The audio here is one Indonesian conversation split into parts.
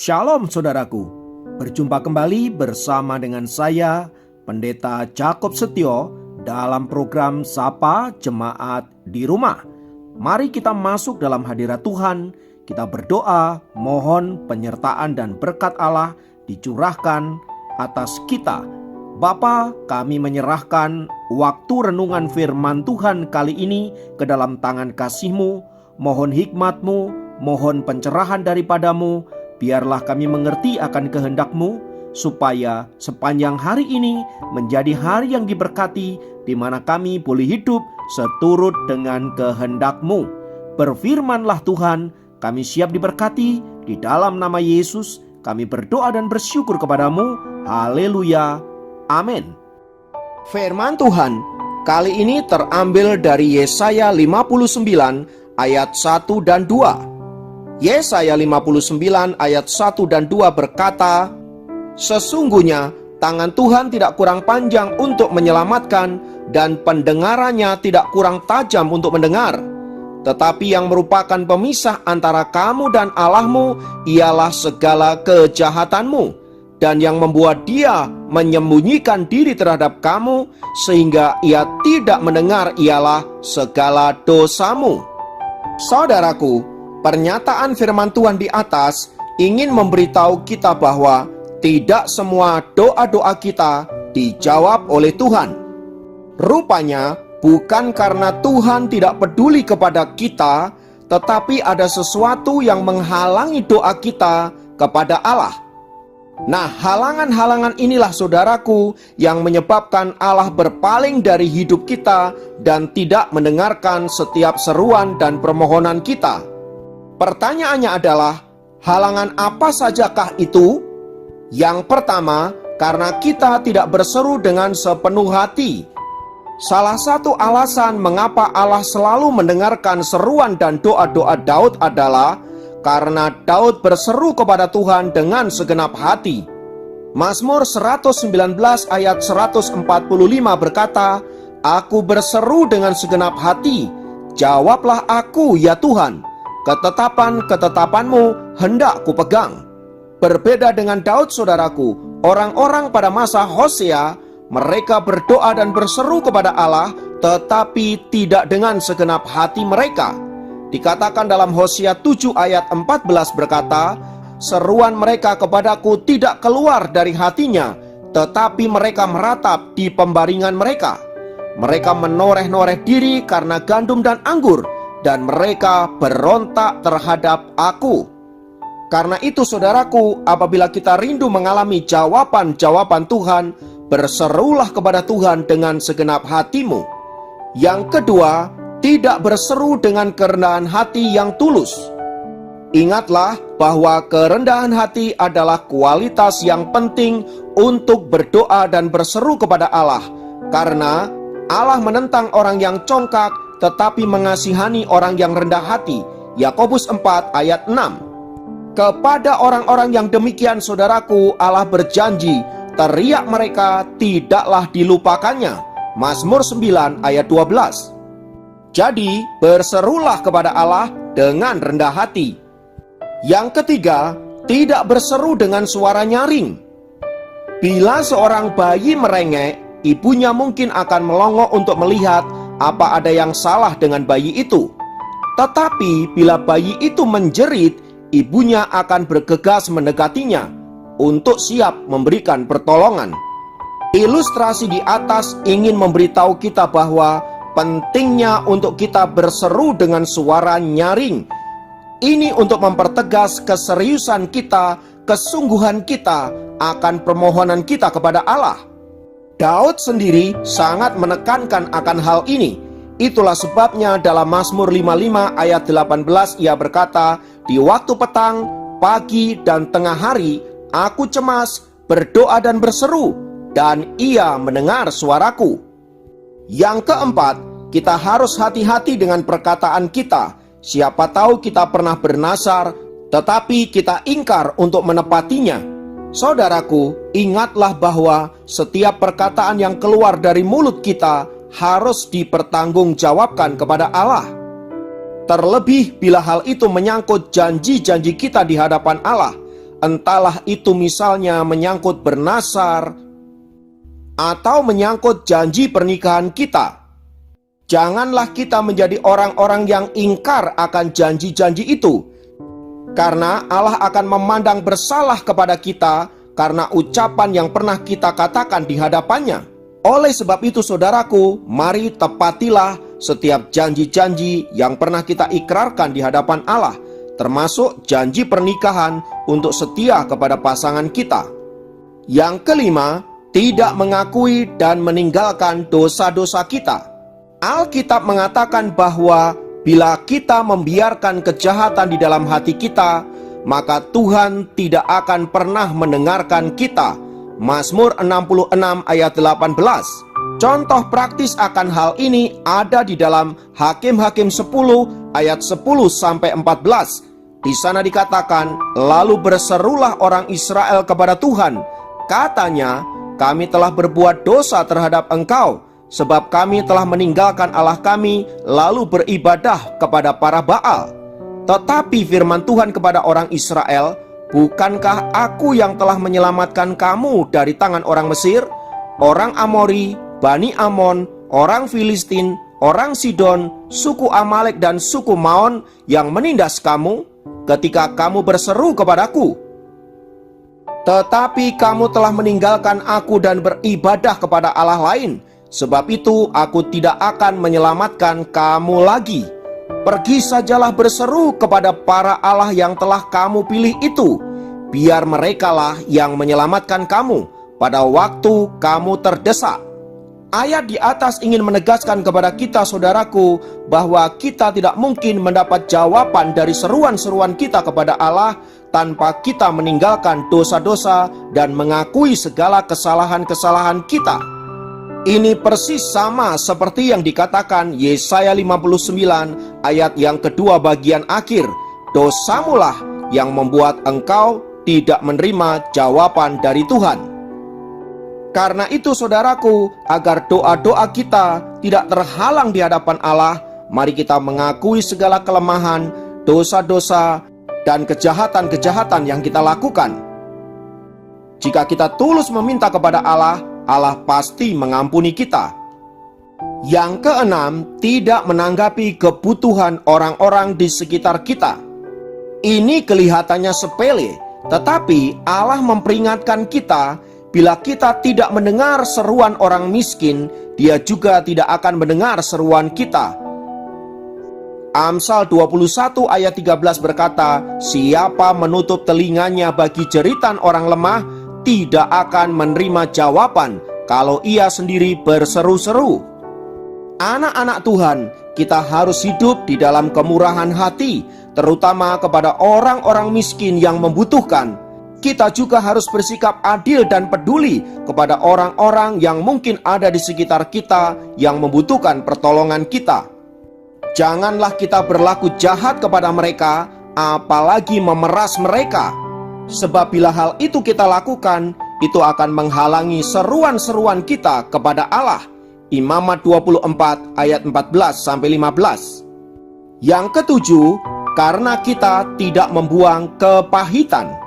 Shalom saudaraku, berjumpa kembali bersama dengan saya, Pendeta Jakob Setio, dalam program Sapa Jemaat di Rumah. Mari kita masuk dalam hadirat Tuhan, kita berdoa, mohon penyertaan dan berkat Allah dicurahkan atas kita. Bapa, kami menyerahkan waktu renungan firman Tuhan kali ini ke dalam tangan kasih-Mu. Mohon hikmat-Mu, mohon pencerahan daripadamu. Biarlah kami mengerti akan kehendak-Mu, supaya sepanjang hari ini menjadi hari yang diberkati, di mana kami boleh hidup seturut dengan kehendak-Mu. Berfirmanlah Tuhan, kami siap diberkati. Di dalam nama Yesus kami berdoa dan bersyukur kepadamu. Haleluya, amin. Firman Tuhan kali ini terambil dari Yesaya 59 ayat 1 dan 2. Yesaya 59 ayat 1 dan 2 berkata, "Sesungguhnya tangan Tuhan tidak kurang panjang untuk menyelamatkan, dan pendengarannya tidak kurang tajam untuk mendengar. Tetapi yang merupakan pemisah antara kamu dan Allahmu ialah segala kejahatanmu, dan yang membuat Dia menyembunyikan diri terhadap kamu sehingga Ia tidak mendengar ialah segala dosamu." Saudaraku, pernyataan firman Tuhan di atas ingin memberitahu kita bahwa tidak semua doa-doa kita dijawab oleh Tuhan. Rupanya bukan karena Tuhan tidak peduli kepada kita, tetapi ada sesuatu yang menghalangi doa kita kepada Allah. Nah, halangan-halangan inilah saudaraku yang menyebabkan Allah berpaling dari hidup kita dan tidak mendengarkan setiap seruan dan permohonan kita. Pertanyaannya adalah, halangan apa sajakah itu? Yang pertama, karena kita tidak berseru dengan sepenuh hati. Salah satu alasan mengapa Allah selalu mendengarkan seruan dan doa-doa Daud adalah karena Daud berseru kepada Tuhan dengan segenap hati. Mazmur 119 ayat 145 berkata, "Aku berseru dengan segenap hati, jawablah aku ya Tuhan. Ketetapan-ketetapanmu hendak kupegang." Berbeda dengan Daud saudaraku, orang-orang pada masa Hosea, mereka berdoa dan berseru kepada Allah, tetapi tidak dengan segenap hati mereka. Dikatakan dalam Hosea 7 ayat 14 berkata, "Seruan mereka kepadaku tidak keluar dari hatinya, tetapi mereka meratap di pembaringan mereka. Mereka menoreh-noreh diri karena gandum dan anggur, dan mereka berontak terhadap aku." Karena itu saudaraku, apabila kita rindu mengalami jawaban-jawaban Tuhan, berserulah kepada Tuhan dengan segenap hatimu. Yang kedua, tidak berseru dengan kerendahan hati yang tulus. Ingatlah bahwa kerendahan hati adalah kualitas yang penting untuk berdoa dan berseru kepada Allah, karena Allah menentang orang yang congkak tetapi mengasihani orang yang rendah hati. Yakobus 4 ayat 6. Kepada orang-orang yang demikian saudaraku, Allah berjanji, teriak mereka tidaklah dilupakannya. Mazmur 9 ayat 12. Jadi berserulah kepada Allah dengan rendah hati. Yang ketiga, tidak berseru dengan suara nyaring. Bila seorang bayi merengek, ibunya mungkin akan melongo untuk melihat apa ada yang salah dengan bayi itu. Tetapi bila bayi itu menjerit, ibunya akan bergegas mendekatinya untuk siap memberikan pertolongan. Ilustrasi di atas ingin memberitahu kita bahwa pentingnya untuk kita berseru dengan suara nyaring. Ini untuk mempertegas keseriusan kita, kesungguhan kita akan permohonan kita kepada Allah. Daud sendiri sangat menekankan akan hal ini. Itulah sebabnya dalam Mazmur 55 ayat 18 ia berkata, "Di waktu petang, pagi, dan tengah hari, aku cemas, berdoa dan berseru, dan Ia mendengar suaraku." Yang keempat, kita harus hati-hati dengan perkataan kita. Siapa tahu kita pernah bernasar, tetapi kita ingkar untuk menepatinya. Saudaraku, ingatlah bahwa setiap perkataan yang keluar dari mulut kita harus dipertanggungjawabkan kepada Allah. Terlebih bila hal itu menyangkut janji-janji kita di hadapan Allah. entahlah itu misalnya menyangkut bernasar atau menyangkut janji pernikahan kita. Janganlah kita menjadi orang-orang yang ingkar akan janji-janji itu, karena Allah akan memandang bersalah kepada kita karena ucapan yang pernah kita katakan di hadapannya. Oleh sebab itu saudaraku, mari tepatilah setiap janji-janji yang pernah kita ikrarkan di hadapan Allah, termasuk janji pernikahan untuk setia kepada pasangan kita. Yang kelima, tidak mengakui dan meninggalkan dosa-dosa kita. Alkitab mengatakan bahwa bila kita membiarkan kejahatan di dalam hati kita, maka Tuhan tidak akan pernah mendengarkan kita. Mazmur 66 ayat 18. Contoh praktis akan hal ini ada di dalam Hakim-Hakim 10 ayat 10 sampai 14. Di sana dikatakan, lalu berserulah orang Israel kepada Tuhan. Katanya, kami telah berbuat dosa terhadap Engkau, sebab kami telah meninggalkan Allah kami, lalu beribadah kepada para Baal. Tetapi firman Tuhan kepada orang Israel, bukankah aku yang telah menyelamatkan kamu dari tangan orang Mesir, orang Amori, Bani Amon, orang Filistin, orang Sidon, suku Amalek dan suku Maon yang menindas kamu ketika kamu berseru kepadaku? Tetapi kamu telah meninggalkan aku dan beribadah kepada Allah lain. Sebab itu aku tidak akan menyelamatkan kamu lagi. Pergi sajalah berseru kepada para Allah yang telah kamu pilih itu. Biar merekalah yang menyelamatkan kamu pada waktu kamu terdesak. Ayat di atas ingin menegaskan kepada kita saudaraku, bahwa kita tidak mungkin mendapat jawaban dari seruan-seruan kita kepada Allah tanpa kita meninggalkan dosa-dosa dan mengakui segala kesalahan-kesalahan kita. Ini persis sama seperti yang dikatakan Yesaya 59 ayat yang kedua bagian akhir. Dosamulah yang membuat engkau tidak menerima jawaban dari Tuhan. Karena itu saudaraku, agar doa-doa kita tidak terhalang di hadapan Allah, mari kita mengakui segala kelemahan, dosa-dosa, dan kejahatan-kejahatan yang kita lakukan. Jika kita tulus meminta kepada Allah, Allah pasti mengampuni kita. Yang keenam, tidak menanggapi kebutuhan orang-orang di sekitar kita. Ini kelihatannya sepele, tetapi Allah memperingatkan kita, bila kita tidak mendengar seruan orang miskin, Dia juga tidak akan mendengar seruan kita. Amsal 21 ayat 13 berkata, siapa menutup telinganya bagi jeritan orang lemah, tidak akan menerima jawaban kalau ia sendiri berseru-seru. Anak-anak Tuhan, kita harus hidup di dalam kemurahan hati, terutama kepada orang-orang miskin yang membutuhkan. Kita juga harus bersikap adil dan peduli kepada orang-orang yang mungkin ada di sekitar kita yang membutuhkan pertolongan kita. Janganlah kita berlaku jahat kepada mereka, apalagi memeras mereka. Sebab bila hal itu kita lakukan, itu akan menghalangi seruan-seruan kita kepada Allah. Imamat 24 ayat 14-15. Yang ketujuh, karena kita tidak membuang kepahitan.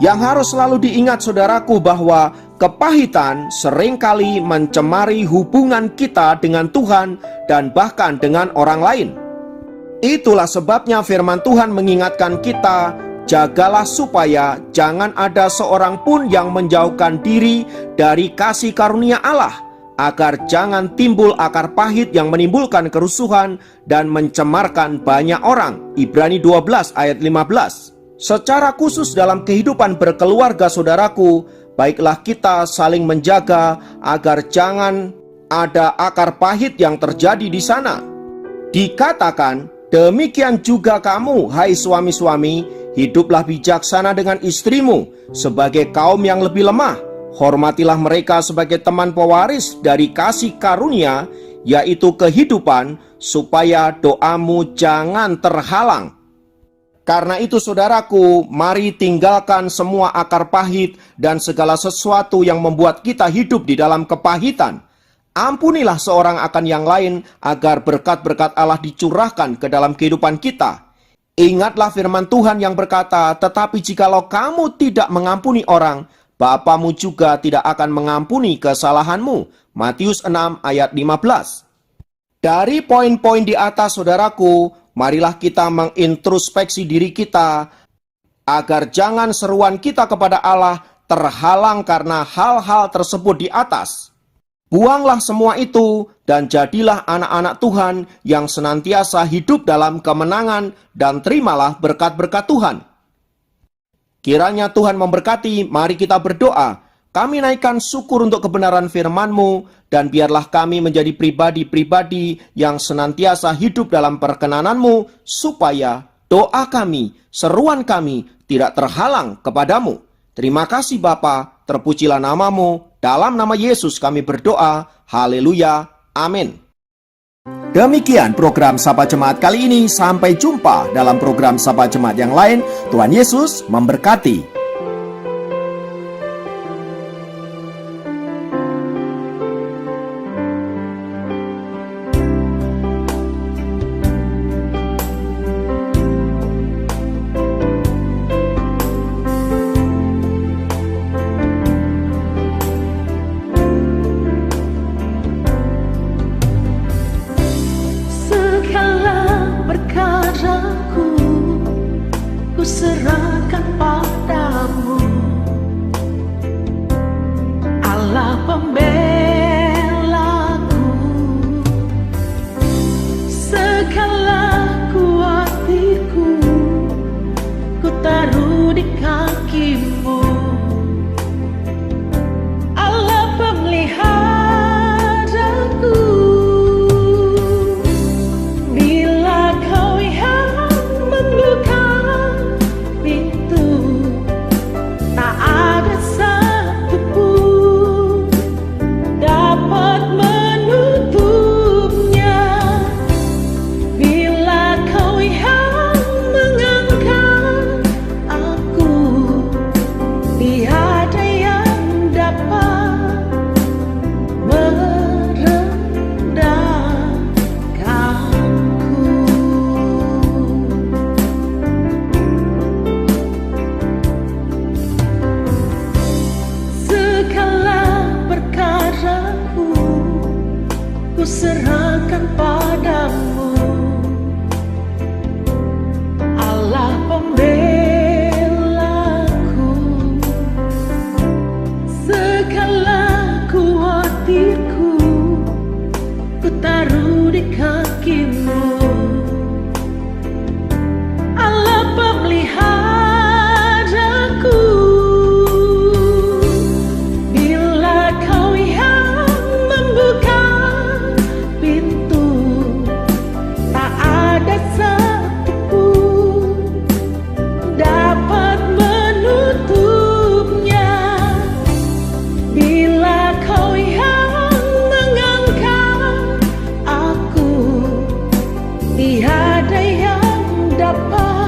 Yang harus selalu diingat saudaraku, bahwa kepahitan seringkali mencemari hubungan kita dengan Tuhan dan bahkan dengan orang lain. Itulah sebabnya firman Tuhan mengingatkan kita, jagalah supaya jangan ada seorang pun yang menjauhkan diri dari kasih karunia Allah, agar jangan timbul akar pahit yang menimbulkan kerusuhan dan mencemarkan banyak orang. Ibrani 12 ayat 15. Secara khusus dalam kehidupan berkeluarga saudaraku, baiklah kita saling menjaga agar jangan ada akar pahit yang terjadi di sana. Dikatakan, demikian juga kamu, hai suami-suami, hiduplah bijaksana dengan istrimu sebagai kaum yang lebih lemah. Hormatilah mereka sebagai teman pewaris dari kasih karunia, yaitu kehidupan, supaya doamu jangan terhalang. Karena itu saudaraku, mari tinggalkan semua akar pahit dan segala sesuatu yang membuat kita hidup di dalam kepahitan. Ampunilah seorang akan yang lain, agar berkat-berkat Allah dicurahkan ke dalam kehidupan kita. Ingatlah firman Tuhan yang berkata, tetapi jikalau kamu tidak mengampuni orang, Bapamu juga tidak akan mengampuni kesalahanmu. Matius 6 ayat 15. Dari poin-poin di atas, saudaraku, marilah kita mengintrospeksi diri kita, agar jangan seruan kita kepada Allah terhalang karena hal-hal tersebut di atas. Buanglah semua itu dan jadilah anak-anak Tuhan yang senantiasa hidup dalam kemenangan dan terimalah berkat-berkat Tuhan. Kiranya Tuhan memberkati, mari kita berdoa. Kami naikkan syukur untuk kebenaran firman-Mu dan biarlah kami menjadi pribadi-pribadi yang senantiasa hidup dalam perkenanan-Mu supaya doa kami, seruan kami tidak terhalang kepadamu. Terima kasih Bapa, terpujilah nama-Mu. Dalam nama Yesus kami berdoa. Haleluya. Amin. Demikian program Sapa Jemaat kali ini. Sampai jumpa dalam program Sapa Jemaat yang lain. Tuhan Yesus memberkati. Serahkan padamu, Allah pembelaku, segala kuatiku ku taruh di kakimu, Allah pemeliharaku. Bila kau yang membuka tak ada satupun dapat menutupnya. Bila kau yang mengangkat aku, tiada yang dapat merendahkanku. Ku serahkan padamu, Allah pembelaku, segala kuatirku ku taruh di kakimu, Allah pemeliharaku. Bila kau yang membuka pintu, tak ada satupun dapat menutupnya. Bila kau yang mengangkat aku, tiada yang dapat